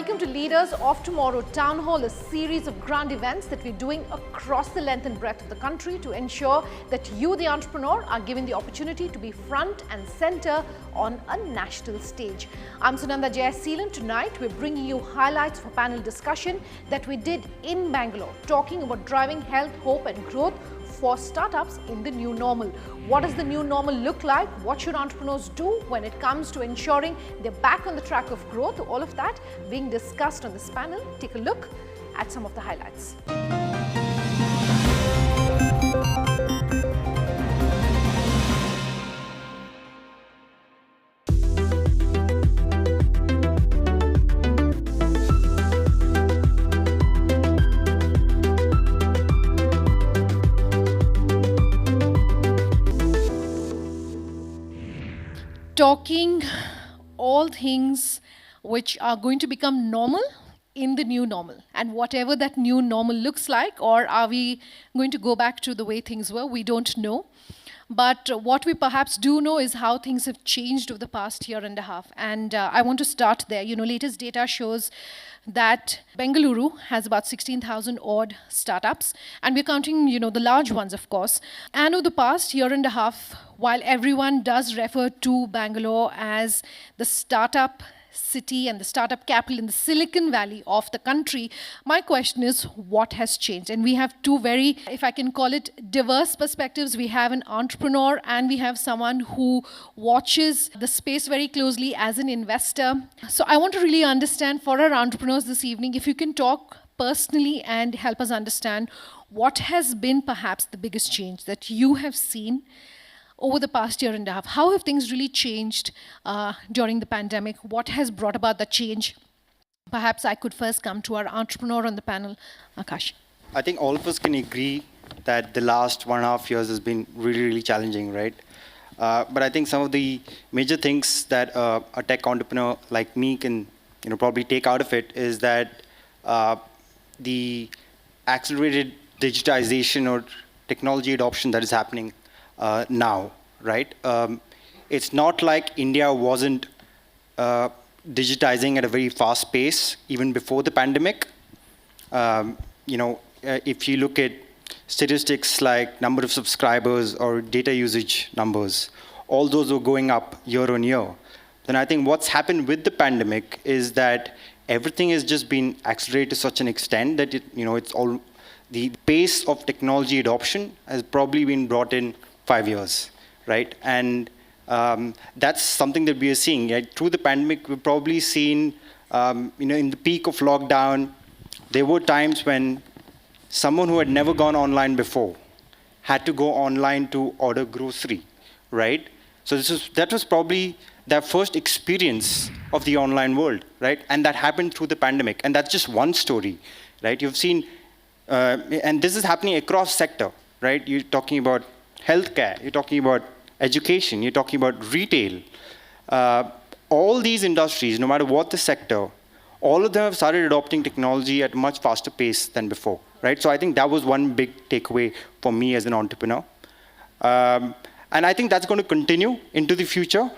Welcome to Leaders of Tomorrow Town Hall, a series of grand events that we're doing across the length and breadth of the country to ensure that you, the entrepreneur, are given the opportunity to be front and center on a national stage. I'm Sunanda Jayaseelan. Tonight, we're bringing you highlights of a panel discussion that we did in Bangalore, talking about driving health, hope and growth for startups in the new normal. What does the new normal look like? What should entrepreneurs do when it comes to ensuring they're back on the track of growth? All of that being discussed on this panel. Take a look at some of the highlights. Talking all things which are going to become normal in the new normal, and whatever that new normal looks like, or are we going to go back to the way things were? We don't know. But what we perhaps do know is how things have changed over the past year and a half. And I want to start there. Latest data shows that Bengaluru has about 16,000 odd startups. And we're counting, the large ones, of course. And over the past year and a half, while everyone does refer to Bangalore as the startup city and the startup capital in the Silicon Valley of the country, my question is, what has changed? And we have two very, if I can call it, diverse perspectives. We have an entrepreneur and we have someone who watches the space very closely as an investor. So I want to really understand for our entrepreneurs this evening, if you can talk personally and help us understand what has been perhaps the biggest change that you have seen over the past year and a half. How have things really changed during the pandemic? What has brought about the change? Perhaps I could first come to our entrepreneur on the panel, Akash. I think all of us can agree that the last 1.5 years has been really, really challenging, right? But I think some of the major things that a tech entrepreneur like me can probably take out of it is that the accelerated digitization or technology adoption that is happening now, right? It's not like India wasn't digitizing at a very fast pace even before the pandemic. If you look at statistics like number of subscribers or data usage numbers, all those were going up year on year. Then I think what's happened with the pandemic is that everything has just been accelerated to such an extent that the pace of technology adoption has probably been brought in 5 years, right? And that's something that we are seeing. Right? Through the pandemic, we've probably seen, in the peak of lockdown, there were times when someone who had never gone online before had to go online to order grocery, right? So that was probably their first experience of the online world, right? And that happened through the pandemic. And that's just one story, right? You've seen, and this is happening across sector, right? You're talking about healthcare, you're talking about education, you're talking about retail. All these industries, no matter what the sector, all of them have started adopting technology at a much faster pace than before, right? So I think that was one big takeaway for me as an entrepreneur. And I think that's going to continue into the future.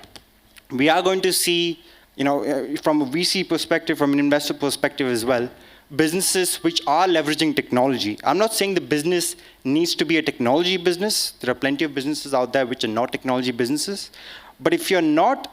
We are going to see, from a VC perspective, from an investor perspective as well, businesses which are leveraging technology. I'm not saying the business needs to be a technology business. There are plenty of businesses out there which are not technology businesses. But if you're not,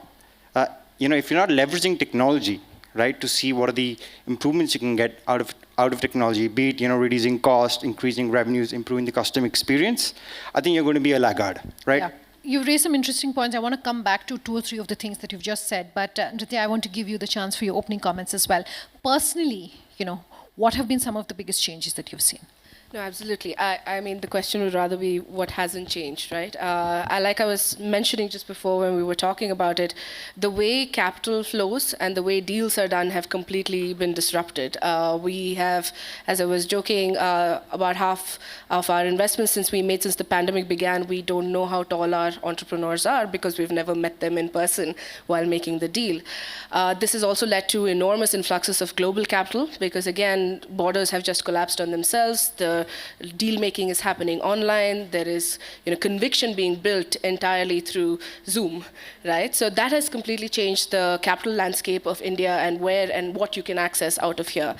leveraging technology, right, to see what are the improvements you can get out of technology, be it, reducing cost, increasing revenues, improving the customer experience, I think you're going to be a laggard, right? Yeah. You've raised some interesting points. I want to come back to 2 or 3 of the things that you've just said. But Nruthya, I want to give you the chance for your opening comments as well. Personally, what have been some of the biggest changes that you've seen? No, absolutely. I mean, the question would rather be what hasn't changed, right? Like I was mentioning just before when we were talking about it, the way capital flows and the way deals are done have completely been disrupted. We have, as I was joking, about half of our investments since the pandemic began, we don't know how tall our entrepreneurs are because we've never met them in person while making the deal. This has also led to enormous influxes of global capital because, again, borders have just collapsed on themselves. The the deal making is happening online. There is conviction being built entirely through Zoom, right? So that has completely changed the capital landscape of India and where and what you can access out of here.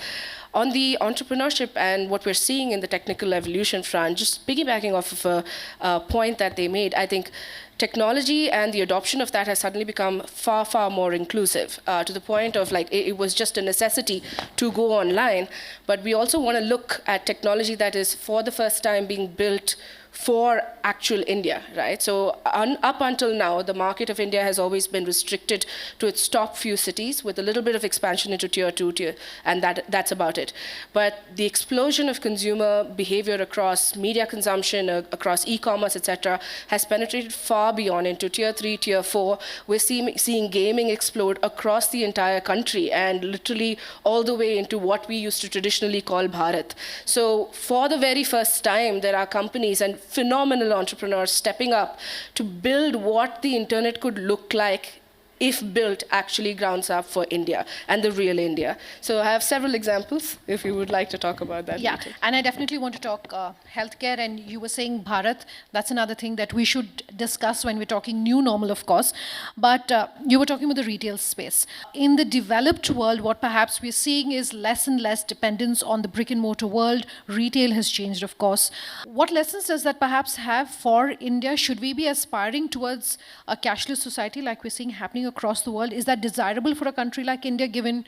On the entrepreneurship and what we're seeing in the technical evolution front, just piggybacking off of a point that they made, I think technology and the adoption of that has suddenly become far, far more inclusive, to the point of like it was just a necessity to go online. But we also want to look at technology that is for the first time being built for actual India, right? So up until now, the market of India has always been restricted to its top few cities with a little bit of expansion into tier 2, and that's about it. But the explosion of consumer behavior across media consumption, across e-commerce, etc., has penetrated far beyond into tier 3, tier 4. We're seeing gaming explode across the entire country and literally all the way into what we used to traditionally call Bharat. So for the very first time, there are companies and phenomenal entrepreneurs stepping up to build what the internet could look like if built actually grounds up for India and the real India. So I have several examples if you would like to talk about that. Yeah, later. and I definitely want to talk healthcare, and you were saying Bharat. That's another thing that we should discuss when we're talking new normal, of course. But you were talking about the retail space. In the developed world, what perhaps we're seeing is less and less dependence on the brick and mortar world. Retail has changed, of course. What lessons does that perhaps have for India? Should we be aspiring towards a cashless society like we're seeing happening across the world? Is that desirable for a country like India, given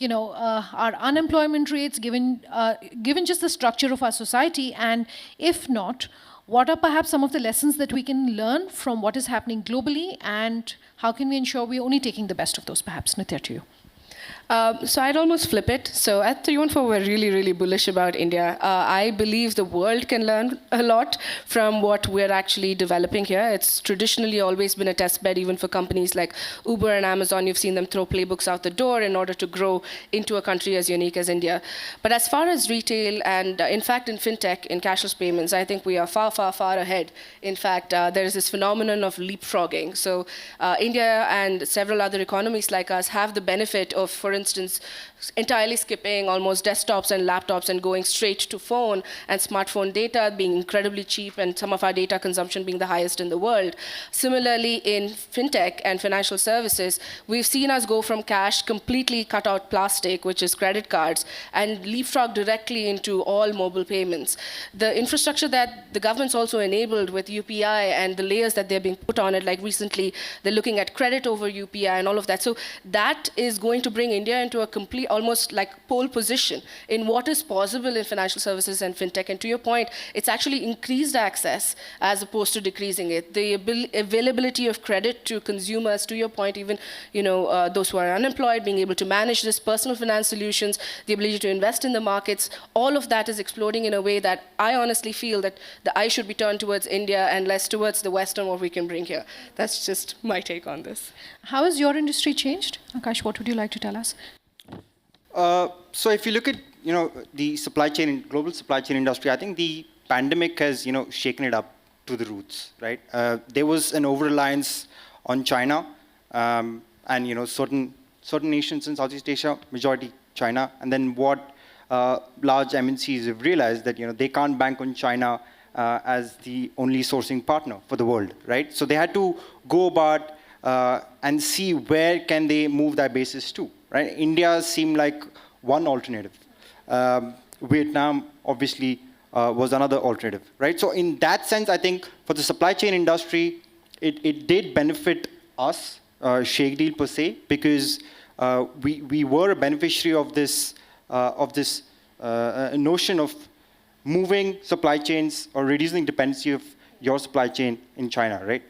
our unemployment rates, given just the structure of our society? And if not, what are perhaps some of the lessons that we can learn from what is happening globally, and how can we ensure we're only taking the best of those, perhaps? Nruthya, to you. So I'd almost flip it. So at 314, we're really, really bullish about India. I believe the world can learn a lot from what we're actually developing here. It's traditionally always been a test bed, even for companies like Uber and Amazon. You've seen them throw playbooks out the door in order to grow into a country as unique as India. But as far as retail and, in fact, in fintech, in cashless payments, I think we are far, far, far ahead. In fact, there is this phenomenon of leapfrogging. So India and several other economies like us have the benefit of, for instance, entirely skipping almost desktops and laptops and going straight to phone and smartphone data being incredibly cheap, and some of our data consumption being the highest in the world. Similarly, in fintech and financial services, we've seen us go from cash, completely cut out plastic, which is credit cards, and leapfrog directly into all mobile payments. The infrastructure that the government's also enabled with UPI and the layers that they're being put on it, like recently, they're looking at credit over UPI and all of that. So that is going to bring India into a complete, almost like pole position in what is possible in financial services and fintech. And to your point, it's actually increased access as opposed to decreasing it. The availability of credit to consumers, to your point, even those who are unemployed, being able to manage this, personal finance solutions, the ability to invest in the markets, all of that is exploding in a way that I honestly feel that the eye should be turned towards India and less towards the West and what we can bring here. That's just my take on this. How has your industry changed? Akash, what would you like to tell us? So if you look at the supply chain, global supply chain industry, I think the pandemic has shaken it up to the roots, right? There was an over-reliance on China, and certain nations in Southeast Asia, majority China, and then what large MNCs have realized that they can't bank on China as the only sourcing partner for the world, right? So they had to go about and see where can they move their bases to. Right? India seemed like one alternative. Vietnam, obviously, was another alternative. Right? So in that sense, I think for the supply chain industry, it did benefit us, ShakeDeal per se, because we were a beneficiary of this notion of moving supply chains or reducing dependency of your supply chain in China. Right?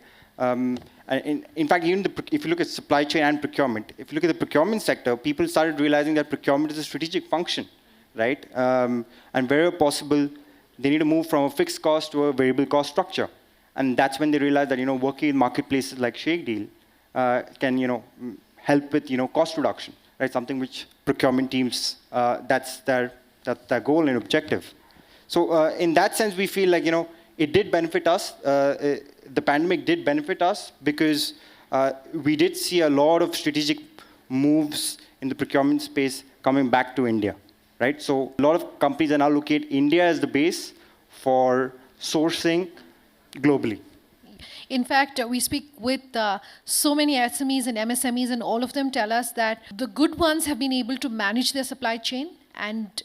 In fact, even if you look at supply chain and procurement, if you look at the procurement sector, people started realizing that procurement is a strategic function, right? And wherever possible, they need to move from a fixed cost to a variable cost structure. And that's when they realized that working in marketplaces like ShakeDeal can help with cost reduction, right? Something which procurement teams that's their goal and objective. So in that sense, we feel like it did benefit us. The pandemic did benefit us because we did see a lot of strategic moves in the procurement space coming back to India. right? So a lot of companies are now looking at India as the base for sourcing globally. In fact, we speak with so many SMEs and MSMEs, and all of them tell us that the good ones have been able to manage their supply chain and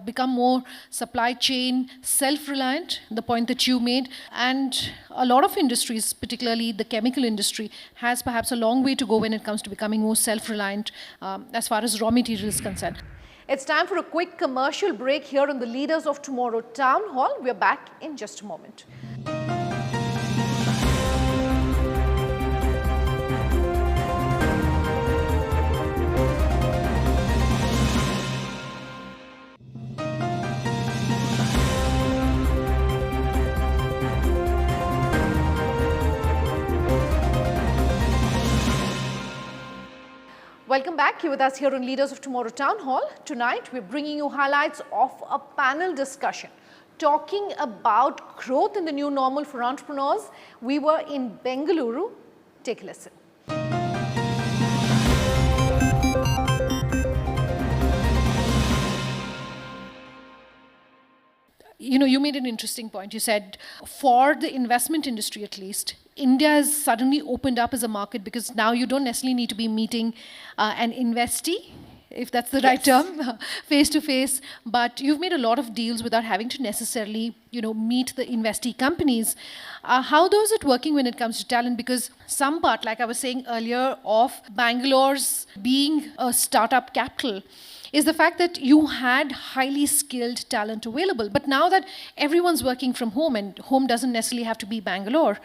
become more supply chain self-reliant, the point that you made. And a lot of industries, particularly the chemical industry, has perhaps a long way to go when it comes to becoming more self-reliant as far as raw material is concerned. It's time for a quick commercial break here on the Leaders of Tomorrow Town Hall. We're back in just a moment. Welcome back. You're with us here on Leaders of Tomorrow Town Hall. Tonight, we're bringing you highlights of a panel discussion talking about growth in the new normal for entrepreneurs. We were in Bengaluru. Take a listen. You made an interesting point. You said for the investment industry, at least, India has suddenly opened up as a market because now you don't necessarily need to be meeting an investee, if that's the right term, face to face, but you've made a lot of deals without having to necessarily, meet the investee companies. How though is it working when it comes to talent? Because some part, like I was saying earlier, of Bangalore's being a startup capital is the fact that you had highly skilled talent available. But now that everyone's working from home, and home doesn't necessarily have to be Bangalore,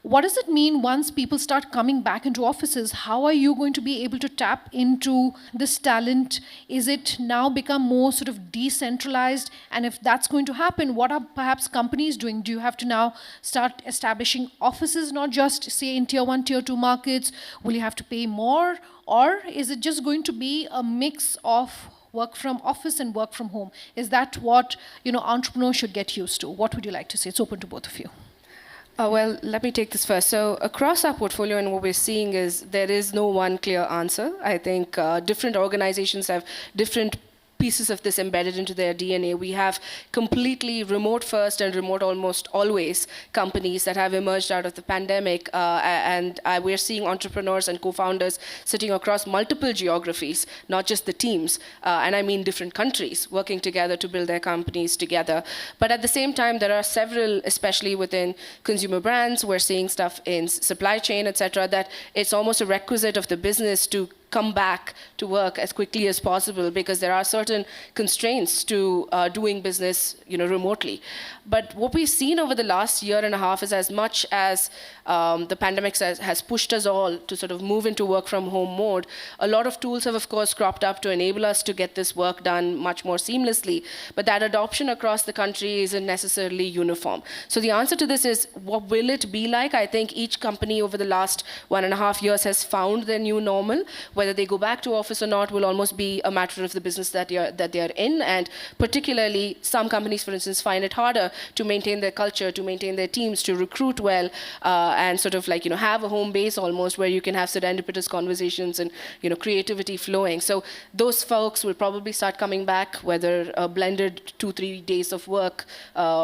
what does it mean once people start coming back into offices? How are you going to be able to tap into this talent? Is it now become more sort of decentralized? And if that's going to happen, what are perhaps companies doing? Do you have to now start establishing offices, not just say in tier 1, tier 2 markets? Will you have to pay more? Or is it just going to be a mix of work from office and work from home? Is that what entrepreneurs should get used to? What would you like to say? It's open to both of you. Well, let me take this first. So across our portfolio, and what we're seeing is there is no one clear answer. I think different organizations have different pieces of this embedded into their DNA. We have completely remote first and remote almost always companies that have emerged out of the pandemic. And we're seeing entrepreneurs and co-founders sitting across multiple geographies, not just the teams, and I mean different countries, working together to build their companies together. But at the same time, there are several, especially within consumer brands, we're seeing stuff in supply chain, etc., that it's almost a requisite of the business to come back to work as quickly as possible because there are certain constraints to doing business remotely. But what we've seen over the last year and a half is as much as the pandemic has pushed us all to sort of move into work from home mode, a lot of tools have of course cropped up to enable us to get this work done much more seamlessly. But that adoption across the country isn't necessarily uniform. So the answer to this is, what will it be like? I think each company over the last 1.5 years has found their new normal. Whether they go back to office or not will almost be a matter of the business that they are in. And particularly some companies, for instance, find it harder to maintain their culture, to maintain their teams, to recruit well, and sort of have a home base almost where you can have serendipitous conversations and creativity flowing. So those folks will probably start coming back, whether a blended 2-3 days of work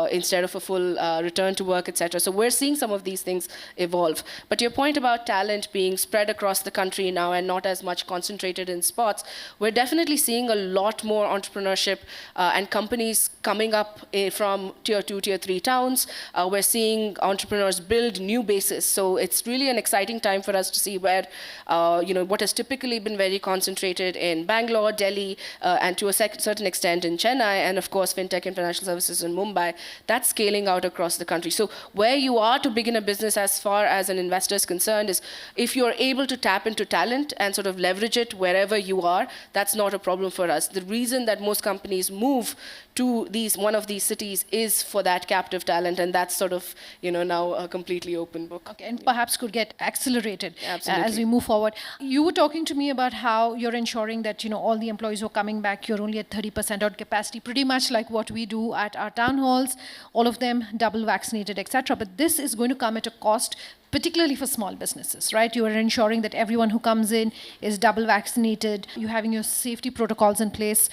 instead of a full return to work, etc. So we're seeing some of these things evolve. But your point about talent being spread across the country now and not as much concentrated in spots, we're definitely seeing a lot more entrepreneurship and companies coming up from tier 2, tier 3 towns. We're seeing entrepreneurs build new bases. So it's really an exciting time for us to see where, what has typically been very concentrated in Bangalore, Delhi, and to a certain extent in Chennai, and of course, fintech and financial services in Mumbai, that's scaling out across the country. So where you are to begin a business as far as an investor is concerned is if you're able to tap into talent and sort of leverage it wherever you are, that's not a problem for us. The reason that most companies move to one of these cities is for that captive talent, and that's sort of now a completely open book. Okay, and perhaps could get accelerated Absolutely. as we move forward. You were talking to me about how you're ensuring that all the employees who are coming back, you're only at 30% out capacity, pretty much like what we do at our town halls, all of them double vaccinated, etc. But this is going to come at a cost. particularly for small businesses, right? You are ensuring that everyone who comes in is double vaccinated. You're having your safety protocols in place.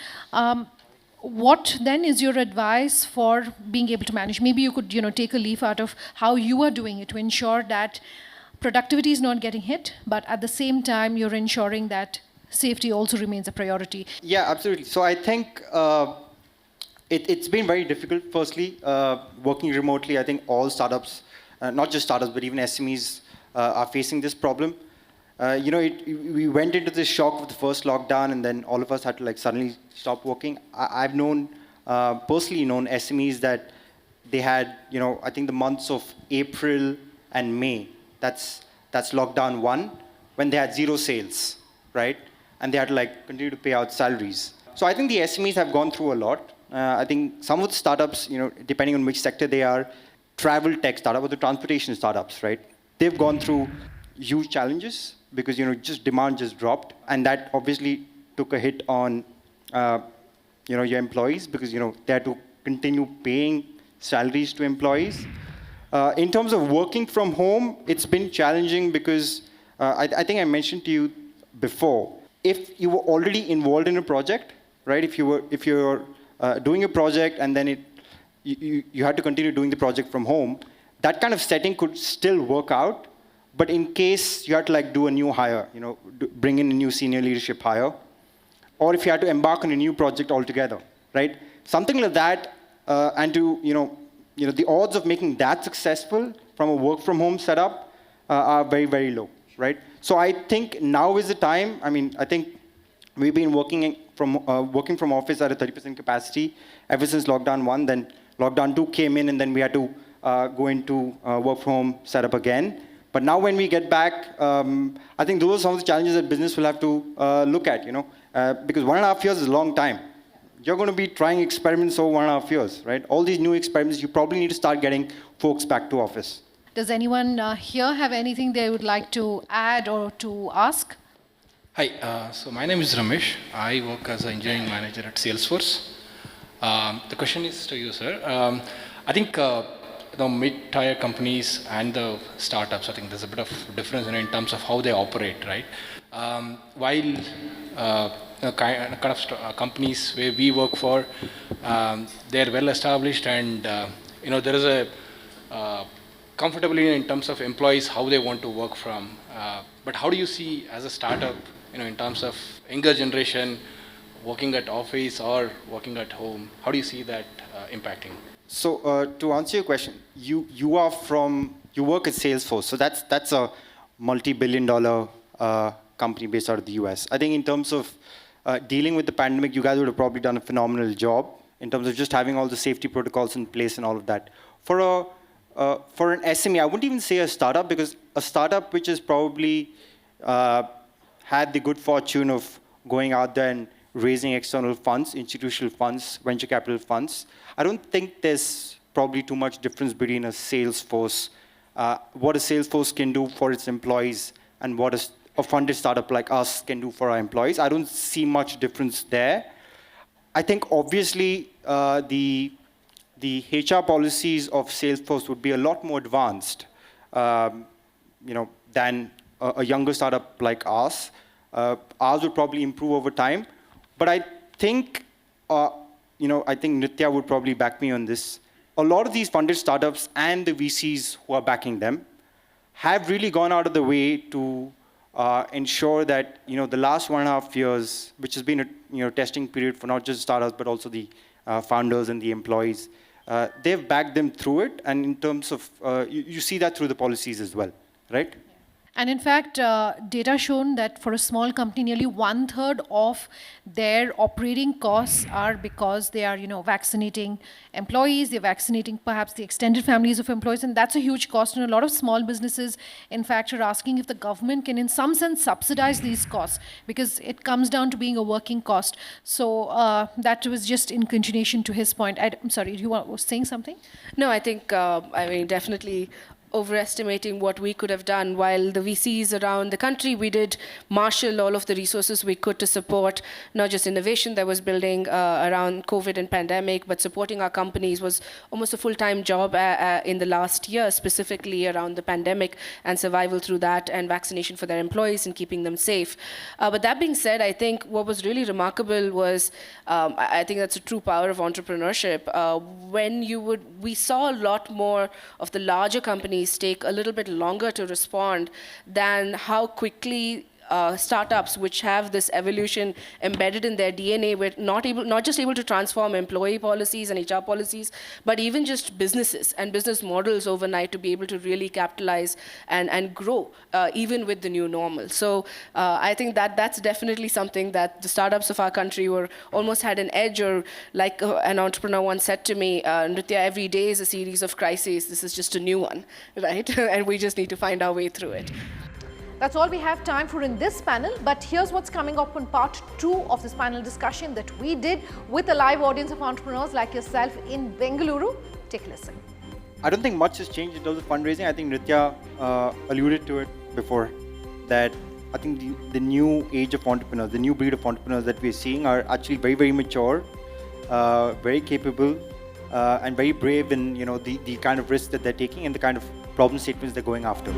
What then is your advice for being able to manage? Maybe you could, take a leaf out of how you are doing it to ensure that productivity is not getting hit, but at the same time, you're ensuring that safety also remains a priority. Yeah, absolutely. So I think it's been very difficult, firstly, working remotely. I think all startups, not just startups, but even SMEs are facing this problem. We went into this shock of the first lockdown, and then all of us had to suddenly stop working. I've personally known SMEs that they had, I think the months of April and May, that's lockdown one, when they had zero sales, right? And they had to continue to pay out salaries. So I think the SMEs have gone through a lot. I think some of the startups, depending on which sector they are, travel tech startup or the transportation startups, right? They've gone through huge challenges because just demand just dropped, and that obviously took a hit on your employees because they had to continue paying salaries to employees. In terms of working from home, it's been challenging because I think I mentioned to you before, if you were already involved in a project, right? If you're doing a project and then you had to continue doing the project from home, that kind of setting could still work out. But in case you had to do a new hire, bring in a new senior leadership hire, or if you had to embark on a new project altogether, right? Something like that, and to the odds of making that successful from a work from home setup are very, very low, right? So I think now is the time. I think we've been working from office at a 30% capacity ever since lockdown 1. Then lockdown 2 came in, and then we had to go into work from home setup again. But now when we get back, I think those are some of the challenges that business will have to look at, because 1.5 years is a long time. You're going to be trying experiments over 1.5 years, right? All these new experiments, you probably need to start getting folks back to office. Does anyone here have anything they would like to add or to ask? Hi, so my name is Ramesh. I work as an engineering manager at Salesforce. The question is to you, sir. I think the mid-tier companies and the startups, I think there's a bit of difference in terms of how they operate, right? While companies where we work for, they're well established, and there is a comfortability in terms of employees how they want to work from. But how do you see as a startup, in terms of younger generation working at office or working at home? How do you see that impacting? So to answer your question, you work at Salesforce, so that's a multi-billion-dollar company based out of the US. I think in terms of dealing with the pandemic, you guys would have probably done a phenomenal job in terms of just having all the safety protocols in place and all of that. For an SME, I wouldn't even say a startup, because a startup which has probably had the good fortune of going out there and raising external funds, institutional funds, venture capital funds, I don't think there's probably too much difference between a Salesforce, what a Salesforce can do for its employees and what a funded startup like us can do for our employees. I don't see much difference there. I think obviously the HR policies of Salesforce would be a lot more advanced, than a younger startup like ours. Ours would probably improve over time, but I think, I think Nruthya would probably back me on this. A lot of these funded startups and the VCs who are backing them have really gone out of the way to ensure that the last 1.5 years, which has been a testing period for not just startups but also the founders and the employees, they've backed them through it. And in terms of you see that through the policies as well, right? And in fact, data shown that for a small company, nearly 1/3 of their operating costs are because they are, vaccinating employees, they're vaccinating perhaps the extended families of employees, and that's a huge cost. And a lot of small businesses, in fact, are asking if the government can, in some sense, subsidize these costs, because it comes down to being a working cost. So that was just in continuation to his point. I'm sorry, you were saying something? No, I think, definitely overestimating what we could have done. While the VCs around the country, we did marshal all of the resources we could to support not just innovation that was building around COVID and pandemic, but supporting our companies was almost a full-time job in the last year, specifically around the pandemic and survival through that and vaccination for their employees and keeping them safe. But that being said, I think what was really remarkable was, I think that's a true power of entrepreneurship. We saw a lot more of the larger companies take a little bit longer to respond than how quickly startups, which have this evolution embedded in their DNA, were not just able to transform employee policies and HR policies, but even just businesses and business models overnight to be able to really capitalize and grow, even with the new normal. So I think that's definitely something that the startups of our country were almost had an edge, or like an entrepreneur once said to me, Nruthya, every day is a series of crises. This is just a new one, right? And we just need to find our way through it. That's all we have time for in this panel, but here's what's coming up in part 2 of this panel discussion that we did with a live audience of entrepreneurs like yourself in Bengaluru. Take a listen. I don't think much has changed in terms of fundraising. I think Nruthya alluded to it before, that I think the new age of entrepreneurs, the new breed of entrepreneurs that we're seeing are actually very, very mature, very capable, and very brave in the kind of risks that they're taking and the kind of problem statements they're going after.